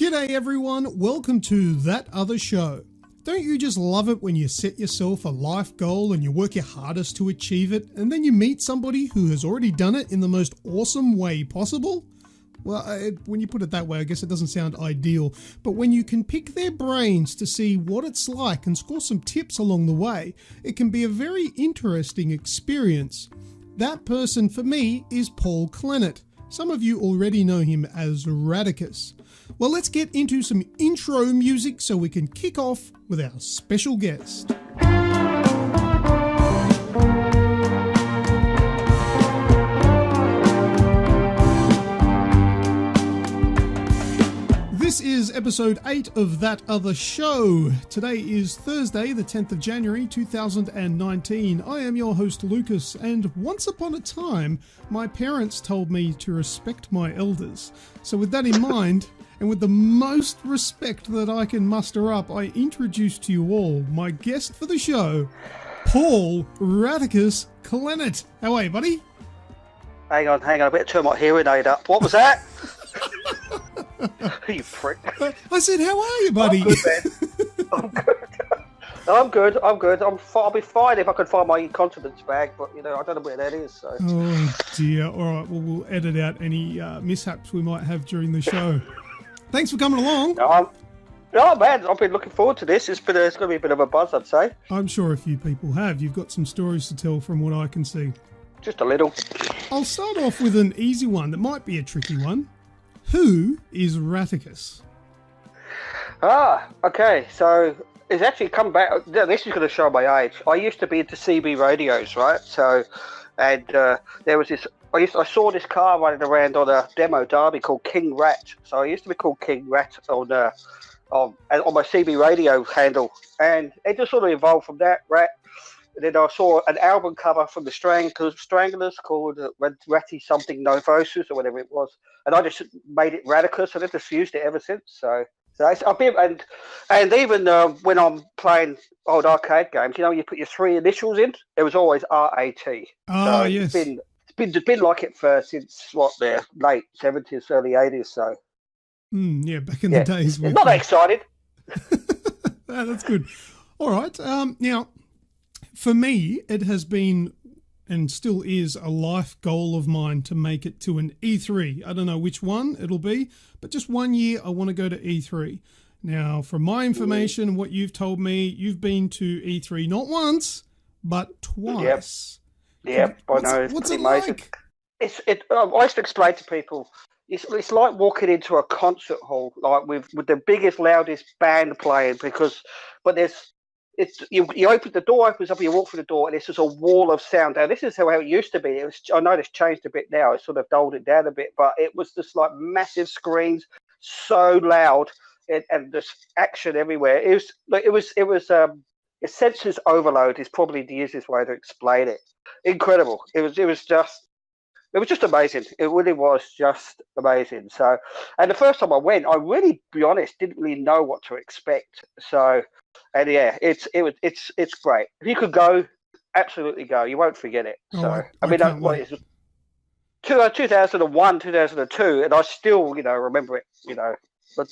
G'day everyone, welcome to That Other Show. Don't you just love it when you set yourself a life goal and you work your hardest to achieve it, and then you meet somebody who has already done it in the most awesome way possible? Well, when you put it that way, I guess it doesn't sound ideal, but when you can pick their brains to see what it's like and score some tips along the way, it can be a very interesting experience. That person for me is Paul Clennett. Some of you already know him as Raticus. Well, let's get into some intro music so we can kick off with our special guest. This is episode 8 of That Other Show. Today is Thursday, the 10th of January, 2019. I am your host, Lucas, and once upon a time, my parents told me to respect my elders. So with that in mind, and with the most respect that I can muster up, I introduce to you all my guest for the show, Paul Raticus Clennett. How are you, buddy? Hang on, I better turn my hearing aid up. What was that? You prick. I said, how are you, buddy? I'm good. I'm good. I'll be fine if I can find my incontinence bag, but I don't know where that is. So. Oh dear. All right. Well, we'll edit out any mishaps we might have during the show. Thanks for coming along. No, man, I've been looking forward to this. It's going to be a bit of a buzz, I'd say. I'm sure a few people have. You've got some stories to tell from what I can see. Just a little. I'll start off with an easy one that might be a tricky one. Who is Raticus? Okay. So it's actually come back. This is going to show my age. I used to be into CB radios, right? So, and there was this. I saw this car running around on a demo derby called King Rat. So I used to be called King Rat on my CB radio handle, and it just sort of evolved from that, Rat. And then I saw an album cover from the Stranglers called Ratty Something Novosis or whatever it was, and I just made it Raticus, and I've just used it ever since. So I've been, and even when I'm playing old arcade games, you put your 3 initials in. It was always R-A-T. Oh, so yes. It's been like it since the late 70s, early 80s. So yeah, back in the days. Not that excited. That's good. All right. Now, for me, it has been and still is a life goal of mine to make it to an E3. I don't know which one it'll be, but just one year I want to go to E3. Now, from my information and what you've told me, you've been to E3 not once, but twice. Yep, I know. What's it amazing. Like? I used to explain to people, it's like walking into a concert hall, like with the biggest, loudest band playing, the door opens up, you walk through the door, and it's just a wall of sound. Now, this is how it used to be. I know it's changed a bit now. It's sort of dulled it down a bit, but it was just like massive screens, so loud, and this action everywhere. It was a senses overload is probably the easiest way to explain it. Incredible. It was just amazing. It really was just amazing. So, and the first time I went, I really, to be honest, didn't really know what to expect. So, and yeah, it's great. If you could go, absolutely go. You won't forget it. So, what is it? 2001, 2002, and I still, remember it. But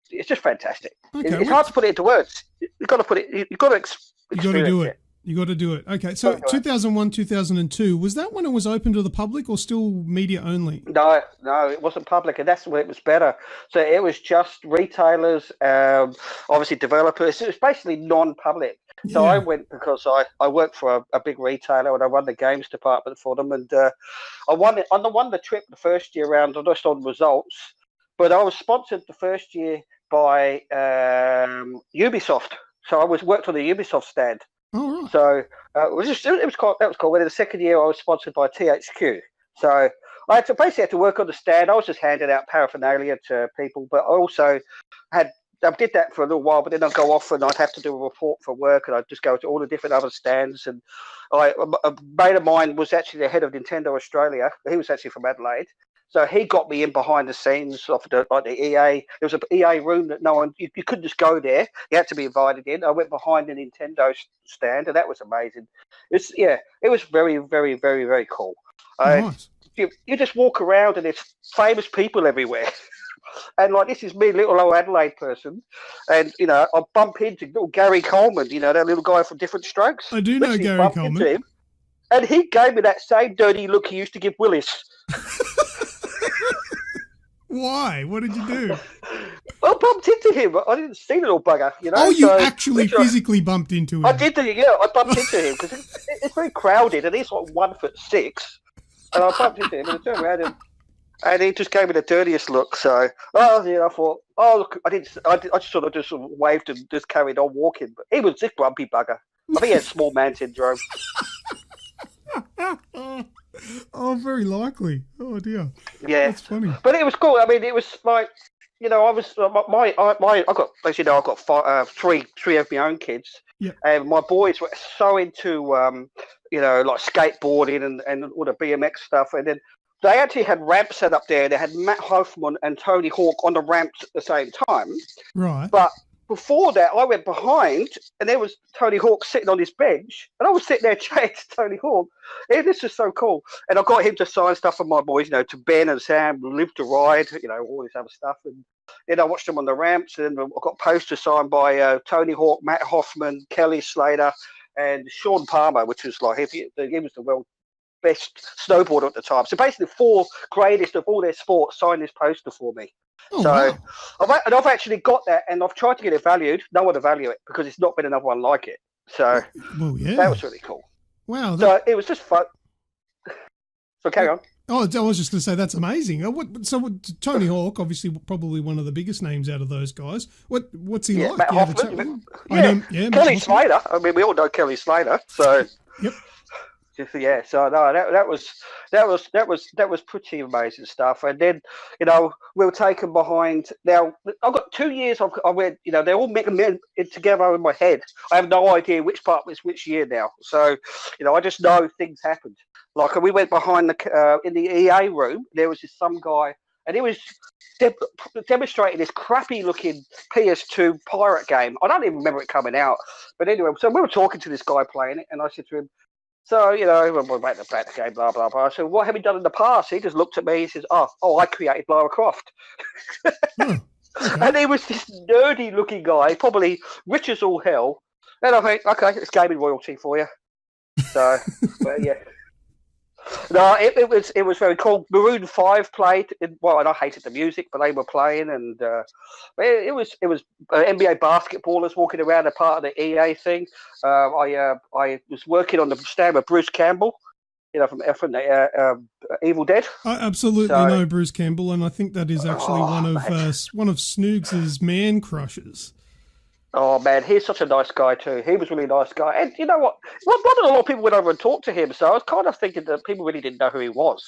it's just fantastic. Okay, it's hard to put it into words. You've got to put it. You've got to. You got to do it. You got to do it. Okay, so 2001, 2002, was that when it was open to the public or still media only? No, it wasn't public, and that's where it was better. So it was just retailers, obviously developers. It was basically non-public. So I went because I worked for a big retailer, and I run the games department for them, and I won the trip the first year round, just on results. But I was sponsored the first year by Ubisoft. So I worked on the Ubisoft stand. Oh, right. So that was cool. When in the second year, I was sponsored by THQ. So I had to work on the stand. I was just handing out paraphernalia to people, but I also I did that for a little while. But then I'd go off and I'd have to do a report for work, and I'd just go to all the different other stands. And a mate of mine was actually the head of Nintendo Australia. He was actually from Adelaide. So he got me in behind the scenes of the EA. There was an EA room that you couldn't just go there. You had to be invited in. I went behind the Nintendo stand, and that was amazing. It was very, very, very, very cool. Nice. You just walk around, and there's famous people everywhere. And like, this is me, little old Adelaide person. And, you know, I bump into little Gary Coleman, you know, that little guy from Different Strokes. I do know Literally Gary bumped Coleman. into him, and he gave me that same dirty look he used to give Willis. Why? What did you do? I bumped into him. I didn't see the little bugger, you know. Oh, you so, actually physically bumped into him. I did, I bumped into him because it's very crowded, and he's like 1'6", and I bumped into him and I turned around and he just gave me the dirtiest look. So, I thought, look, I just sort of waved and just carried on walking. But he was this grumpy bugger. I think he had small man syndrome. Oh, very likely. Oh dear. Yeah, that's funny. But it was cool. I mean, it was like, you know, I was I got, as you know, I got three of my own kids. Yeah. And my boys were so into you know, like skateboarding and all the BMX stuff, and then they actually had ramps set up there. They had Matt Hoffman and Tony Hawk on the ramps at the same time. Right. But before that, I went behind, and there was Tony Hawk sitting on his bench, and I was sitting there chatting to Tony Hawk. And this is so cool. And I got him to sign stuff for my boys, you know, to Ben and Sam, Live to Ride, you know, all this other stuff. And then I watched them on the ramps, and I got posters signed by Tony Hawk, Matt Hoffman, Kelly Slater, and Sean Palmer, which was like, he was the world best snowboarder at the time. So basically, 4 greatest of all their sports signed this poster for me. Oh, so wow. I've actually got that, and I've tried to get it valued. No one to value it because it's not been another one like it. So yeah, that was really cool. Wow. So it was just fun. So carry on. Oh, I was just going to say that's amazing. Tony Hawk, obviously, probably one of the biggest names out of those guys. What's he like? Matt Hoffman. Kelly Matt Slater. I mean, we all know Kelly Slater. So yep. Yeah, so no, that was pretty amazing stuff. And then, you know, we were taken behind. Now I've got 2 years. I went, you know, they're all meant together in my head. I have no idea which part was which year now. So, you know, I just know things happened. Like we went behind in the EA room. There was some guy, and he was demonstrating this crappy looking PS2 pirate game. I don't even remember it coming out. But anyway, so we were talking to this guy playing it, and I said to him, so, you know, we're about the game, blah, blah, blah. So what have you done in the past? He just looked at me. He says, I created Lara Croft. Okay. And he was this nerdy-looking guy, probably rich as all hell. And I think, okay, it's gaming royalty for you. So, but yeah. No, it was very cool. Maroon 5 played. And I hated the music, but they were playing, and it was NBA basketballers walking around a part of the EA thing. I was working on the stand with Bruce Campbell, you know, from the Evil Dead. I absolutely know Bruce Campbell, and I think that is actually one of Snoogs' man crushes. Oh, man, he's such a nice guy, too. He was a really nice guy. And you know what? Not a lot of people went over and talked to him, so I was kind of thinking that people really didn't know who he was.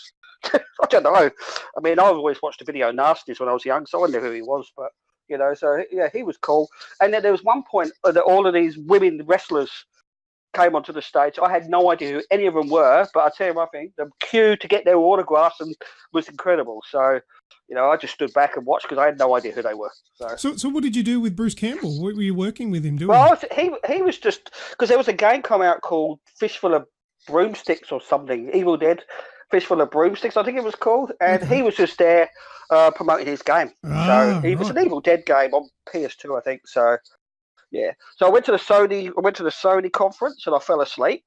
I don't know. I mean, I've always watched the video Nasties when I was young, so I knew who he was. But, you know, so, yeah, he was cool. And then there was one point that all of these women wrestlers came onto the stage. I had no idea who any of them were, but I tell you one thing, the queue to get their autographs was incredible. So, you know, I just stood back and watched because I had no idea who they were. So what did you do with Bruce Campbell? What were you working with him doing? Well, he was just, because there was a game come out called Fistful of Broomsticks or something, Evil Dead, Fistful of Broomsticks, I think it was called, and he was just there promoting his game. So it was an Evil Dead game on PS2, I think. So yeah. So I went to the Sony conference and I fell asleep.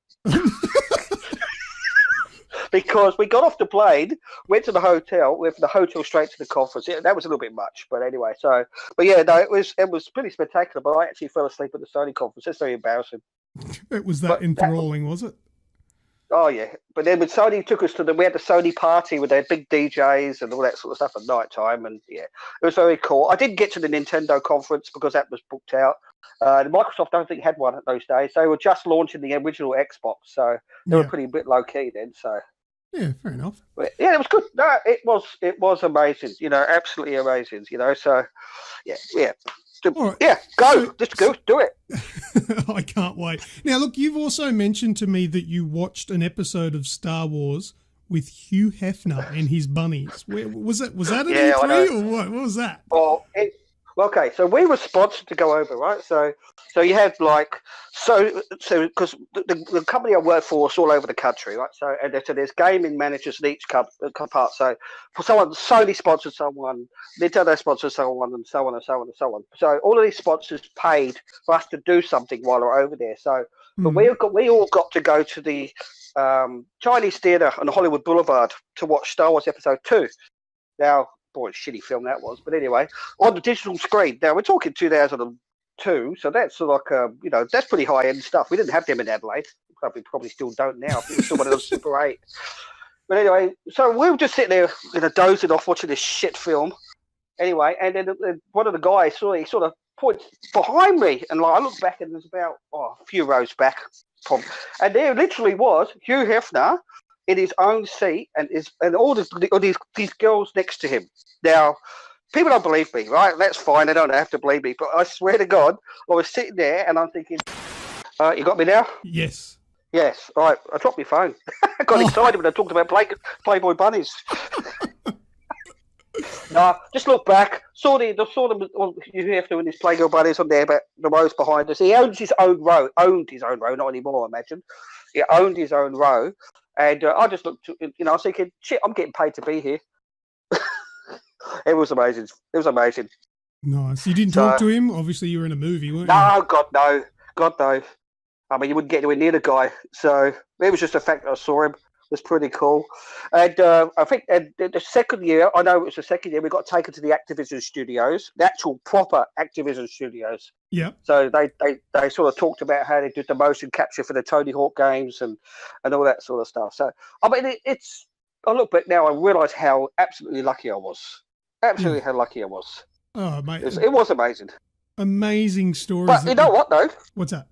Because we got off the plane, went to the hotel, went from the hotel straight to the conference. Yeah, that was a little bit much, but anyway. So, but yeah, no, it was pretty spectacular. But I actually fell asleep at the Sony conference. That's very embarrassing. It was that enthralling, was it? Oh yeah, but then when Sony took us we had the Sony party with their big DJs and all that sort of stuff at night time, and yeah, it was very cool. I didn't get to the Nintendo conference because that was booked out. Microsoft, I don't think, had one at those days. They were just launching the original Xbox, so they were pretty bit low key then. So. Yeah, fair enough. But yeah, it was good. No, it was amazing. You know, absolutely amazing. You know, so yeah. Right. Yeah, just go, do it. I can't wait. Now, look, you've also mentioned to me that you watched an episode of Star Wars with Hugh Hefner and his bunnies. Was that an E3 or what? What was that? Okay, so we were sponsored to go over, right? So you had like because the company I work for is all over the country, right? So there's gaming managers in each part. So for someone, Sony sponsored someone, Nintendo sponsored someone, and so on and so on and so on. So all of these sponsors paid for us to do something while we're over there. So but we all got to go to the Chinese Theatre on Hollywood Boulevard to watch Star Wars Episode 2. Now, boy, shitty film that was. But anyway, on the digital screen. Now, we're talking 2002, so that's like, that's pretty high-end stuff. We didn't have them in Adelaide. We probably still don't now. It was still one of those Super 8. But anyway, so we were just sitting there, dozing off watching this shit film. Anyway, and then one of the guys sort of points behind me, and like I looked back, and there's about a few rows back, and there literally was Hugh Hefner in his own seat, and all these girls next to him. Now, people don't believe me, right? That's fine. They don't have to believe me. But I swear to God, I was sitting there and I'm thinking, you got me now? Yes. Yes. All right. I dropped my phone. I got excited when I talked about Playboy bunnies. No, just look back. Saw them. You have to in his Playgirl bunnies on there, but the rows behind us. He owns his own row. Not anymore. I imagine. He owned his own row. And I just looked, I was thinking, shit, I'm getting paid to be here. It was amazing. Nice. You didn't talk to him? Obviously, you were in a movie, weren't you? No, God, no. I mean, you wouldn't get anywhere near the guy. So it was just the fact that I saw him. It was pretty cool. And I think the second year, I know it was the second year, we got taken to the Activision studios, the actual proper Activision studios. Yeah. So they sort of talked about how they did the motion capture for the Tony Hawk games and all that sort of stuff. So, I mean, I look back now, I realise how absolutely lucky I was. Absolutely how lucky I was. Oh, mate. It was amazing. Amazing stories. But you know what, though? What's that?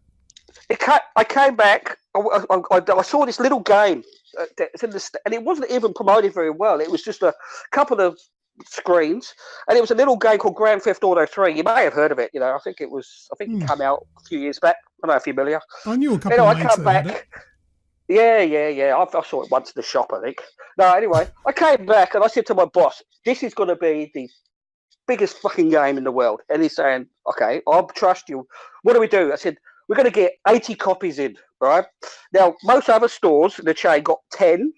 I came back, I saw this little game, and it wasn't even promoted very well. It was just a couple of screens, and it was a little game called Grand Theft Auto 3. You may have heard of it. I think it came out a few years back. I don't know if you're familiar. I knew a couple of mates that had it. Yeah. I saw it once in the shop, I think. No, anyway, I came back and I said to my boss, this is going to be the biggest fucking game in the world. And he's saying, okay, I'll trust you. What do we do? I said, we're going to get 80 copies in, right? Now, most other stores in the chain got 10,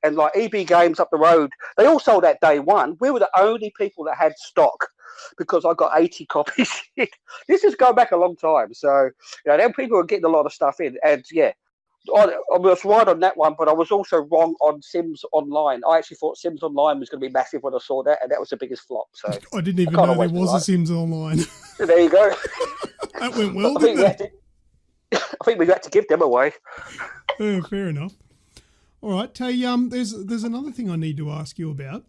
and like EB Games up the road, they all sold that day one. We were the only people that had stock because I got 80 copies in. This is going back a long time. So, then people were getting a lot of stuff in. And, yeah, I was right on that one, but I was also wrong on Sims Online. I actually thought Sims Online was going to be massive when I saw that, and that was the biggest flop. So I didn't even know there was a Sims Online. There you go. That went well, didn't it? I think we got to give them away. Oh, fair enough. All right, Tay. There's another thing I need to ask you about.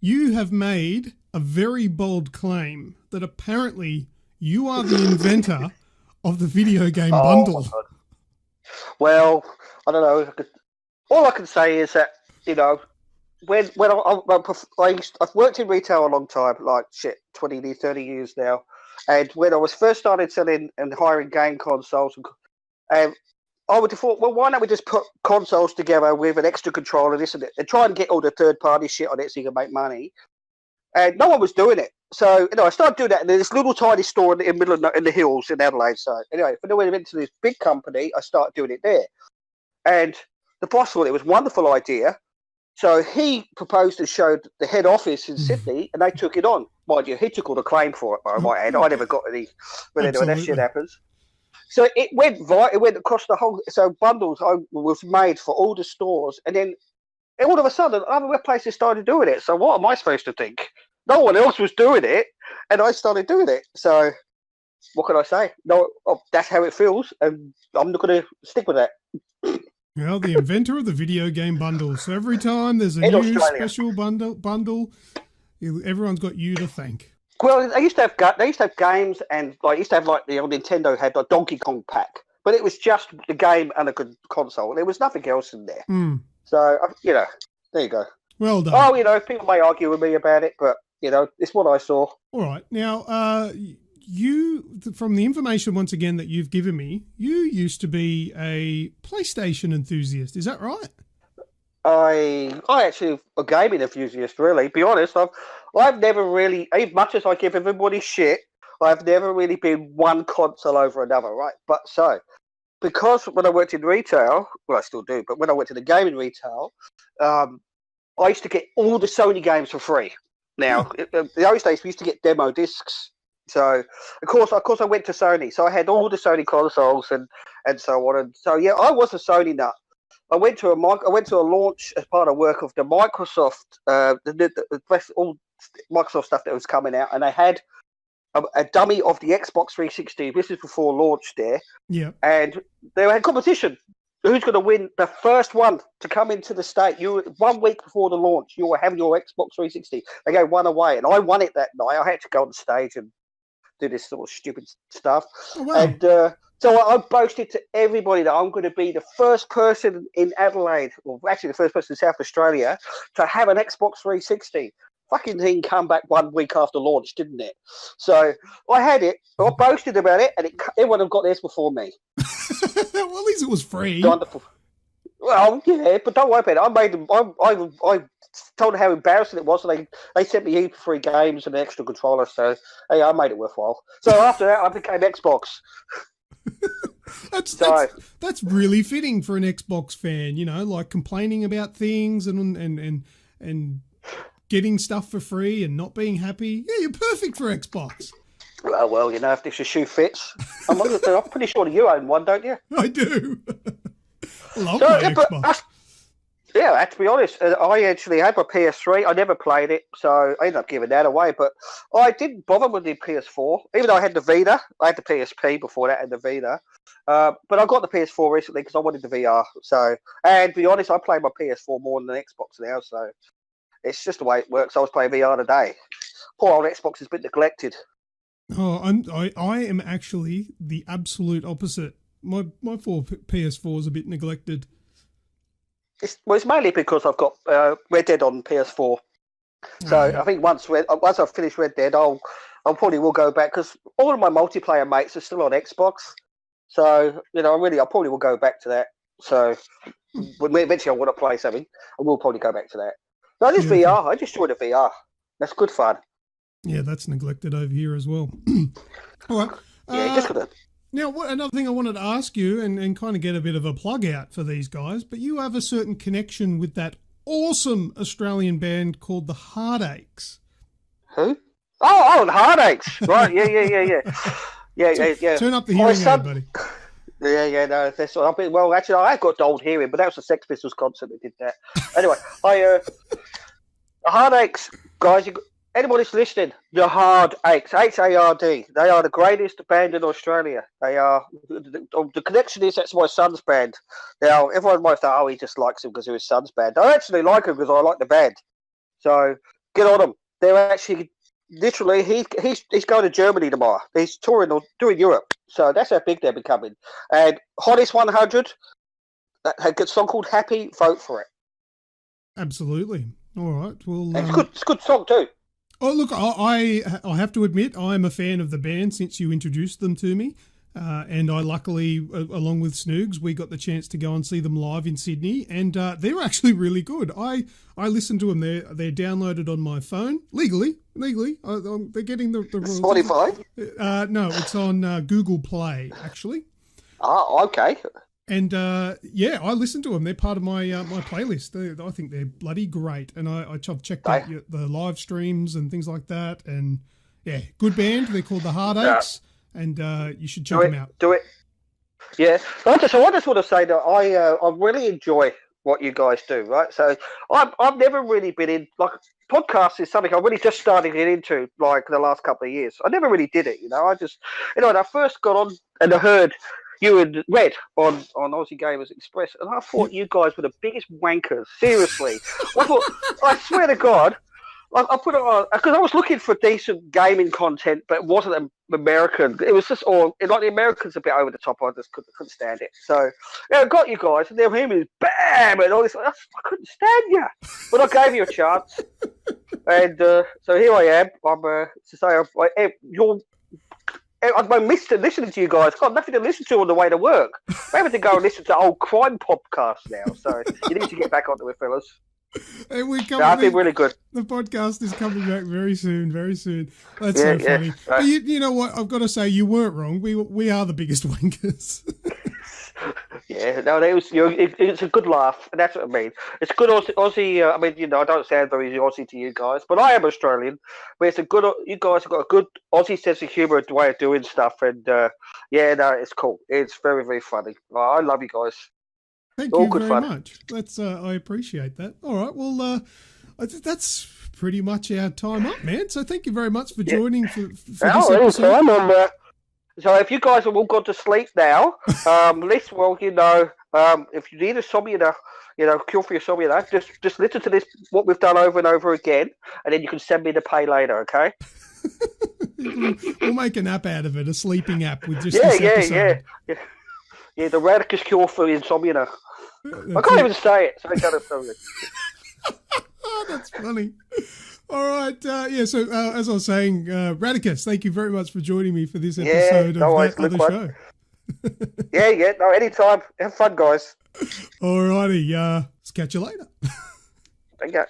You have made a very bold claim that apparently you are the inventor of the video game bundle. Well, I don't know. All I can say is that when I've worked in retail a long time, like 20, 30 years now. And when I was first started selling and hiring game consoles, I would have thought, well, why don't we just put consoles together with an extra controller, this and that, and try and get all the third-party shit on it so you can make money. And no one was doing it. So, I started doing that in this little tiny store in the middle of in the hills in Adelaide. So, anyway, when I went into this big company, I started doing it there. And the boss thought it was a wonderful idea. So he proposed and showed the head office in Sydney, and they took it on. Mind you, he took all the claim for it, I might add. I never got any, but anyway, that shit happens. So it went across the whole, so bundles was made for all the stores, and then all of a sudden, other places started doing it. So what am I supposed to think? No one else was doing it, and I started doing it. So what can I say? No, that's how it feels, and I'm not going to stick with that. Well, the inventor of the video game bundle. So every time there's a new special bundle, everyone's got you to thank. Well, they used to have games, and used to have the old Nintendo had the Donkey Kong pack, but it was just the game and a good console. There was nothing else in there. So there you go. Well done. Oh, people may argue with me about it, but it's what I saw. All right, now you, from the information once again that you've given me, you used to be a PlayStation enthusiast. Is that right? I actually a gaming enthusiast. Really, be honest, I've never really, as much as I give everybody shit, I've never really been one console over another. Right, but because when I worked in retail, well, I still do, but when I went to the gaming retail, I used to get all the Sony games for free. Now, in those days, we used to get demo discs. So, of course, I went to Sony. So I had all the Sony consoles and so on. And so, yeah, I was a Sony nut. I went to a launch as part of work of the Microsoft, all Microsoft stuff that was coming out, and they had a dummy of the Xbox 360. This is before launch there. Yeah. And they had competition. Who's going to win the first one to come into the state? You 1 week before the launch, you were having your Xbox 360. They gave one away, and I won it that night. I had to go on stage and do this sort of stupid stuff. Oh, wow. And so I boasted to everybody that I'm going to be the first person in Adelaide, or actually the first person in South Australia, to have an Xbox 360. Fucking thing come back 1 week after launch, didn't it? So I had it. I boasted about it, and everyone had got theirs before me. Well, at least it was free. Wonderful. Well, yeah, but don't worry about it. I made them. I told them how embarrassing it was, and they sent me heaps of free games and an extra controller. So hey, I made it worthwhile. So after that, I became Xbox. That's really fitting for an Xbox fan. You know, like complaining about things and getting stuff for free and not being happy. Yeah, you're perfect for Xbox. Well, you know, if this shoe fits. I'm pretty sure you own one, don't you? I do. Love my Xbox. Yeah, to be honest, I actually had my PS3. I never played it, so I ended up giving that away. But I didn't bother with the PS4, even though I had the Vita. I had the PSP before that and the Vita. But I got the PS4 recently because I wanted the VR. So, and to be honest, I play my PS4 more than the Xbox now. So it's just the way it works. I was playing VR today. Poor old Xbox has been neglected. Oh, I am actually the absolute opposite. My PS4 is a bit neglected. It's mainly because I've got Red Dead on PS4. So I think once I've finished Red Dead, I'll probably will go back because all of my multiplayer mates are still on Xbox. So you know, I probably will go back to that. So when eventually I want to play something, I will probably go back to that. No, this VR, I just enjoy the VR. That's good fun. Yeah, that's neglected over here as well. All right. Yeah, just got to. Now, another thing I wanted to ask you and kind of get a bit of a plug out for these guys, but you have a certain connection with that awesome Australian band called the Heartaches. Who? Oh, the Heartaches. Right, yeah. Turn up the hearing aid, buddy. Yeah, no, that's what I've been. Well, actually, I got dulled hearing, but that was the Sex Pistols concert that did that. Anyway, the Heartaches, guys, anybody's listening, the Heartaches, H-A-R-D, they are the greatest band in Australia. They are, the connection is, that's my son's band. Now, everyone might think, oh, he just likes him because of his son's band. I actually like him because I like the band. So, get on them. They're actually, literally, he's going to Germany tomorrow. He's touring Europe. So, that's how big they're becoming. And Hottest 100, a good song called Happy, vote for it. Absolutely. All right. Well, it's a good song too. Oh, look, I have to admit, I'm a fan of the band since you introduced them to me. And I luckily, along with Snoogs, we got the chance to go and see them live in Sydney. And they're actually really good. I listened to them. They're downloaded on my phone, legally. They're getting the Spotify? No, it's on Google Play, actually. Oh, okay. And I listen to them. They're part of my my playlist. I think they're bloody great. And I've checked out the live streams and things like that. And yeah, good band. They're called the Heartaches, and you should check them out. Do it. Yeah. So I just want to say that I really enjoy what you guys do. Right. So I've never really been in podcasts is something I really just started to get into the last couple of years. I never really did it. You know, when I first got on and I heard you and Rhett on Aussie Gamers Express, and I thought you guys were the biggest wankers. Seriously, I swear to God, I put it on because I was looking for decent gaming content, but it wasn't American. It was just the Americans a bit over the top. I just couldn't stand it. So I got you guys, and then him is bam and all this. I couldn't stand you, but I gave you a chance, and so here I am. I'm to say you're I missed listening to you guys. Got nothing to listen to on the way to work. I'm having to go and listen to old crime podcasts now. So you need to get back onto it, fellas. Hey, I feel really good. The podcast is coming back very soon, very soon. That's so funny. But you know what? I've got to say, you weren't wrong. We are the biggest wankers. Yeah, no, it's a good laugh, and that's what I mean. It's good Aussie. I mean, you know, I don't sound very Aussie to you guys, but I am Australian. But it's a good. You guys have got a good Aussie sense of humour, way of doing stuff, and yeah, no, it's cool. It's very, very funny. I love you guys. Thank you very much. That's I appreciate that. All right, well, that's pretty much our time up, man. So thank you very much for joining for this episode. So if you guys have all gone to sleep now, if you need a insomnia, cure for your insomnia, just listen to this, what we've done over and over again, and then you can send me the pay later, okay? We'll make an app out of it, a sleeping app with just this episode. Yeah, the Raticus cure for insomnia. I can't even say it, so I got to say it. Oh, that's funny. All right, so as I was saying, Raticus, thank you very much for joining me for this episode of That Other Show. No, anytime. Have fun, guys. All righty, let's catch you later. Thank you.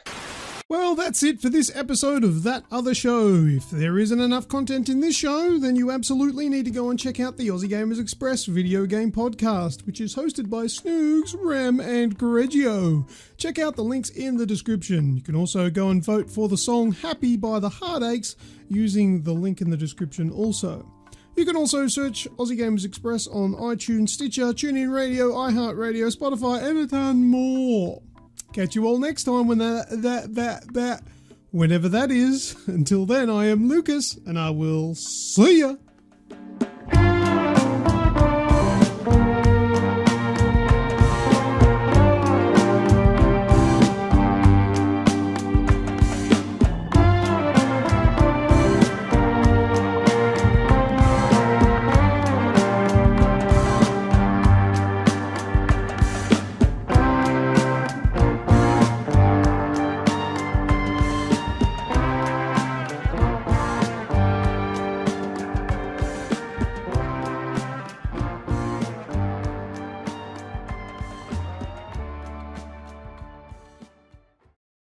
Well, that's it for this episode of That Other Show. If there isn't enough content in this show, then you absolutely need to go and check out the Aussie Gamers Express video game podcast, which is hosted by Snoogs, Rem, and Correggio. Check out the links in the description. You can also go and vote for the song Happy by the Heartaches using the link in the description also. You can also search Aussie Gamers Express on iTunes, Stitcher, TuneIn Radio, iHeartRadio, Spotify, and a ton more. Catch you all next time when whenever that is. Until then, I am Lucas, and I will see ya.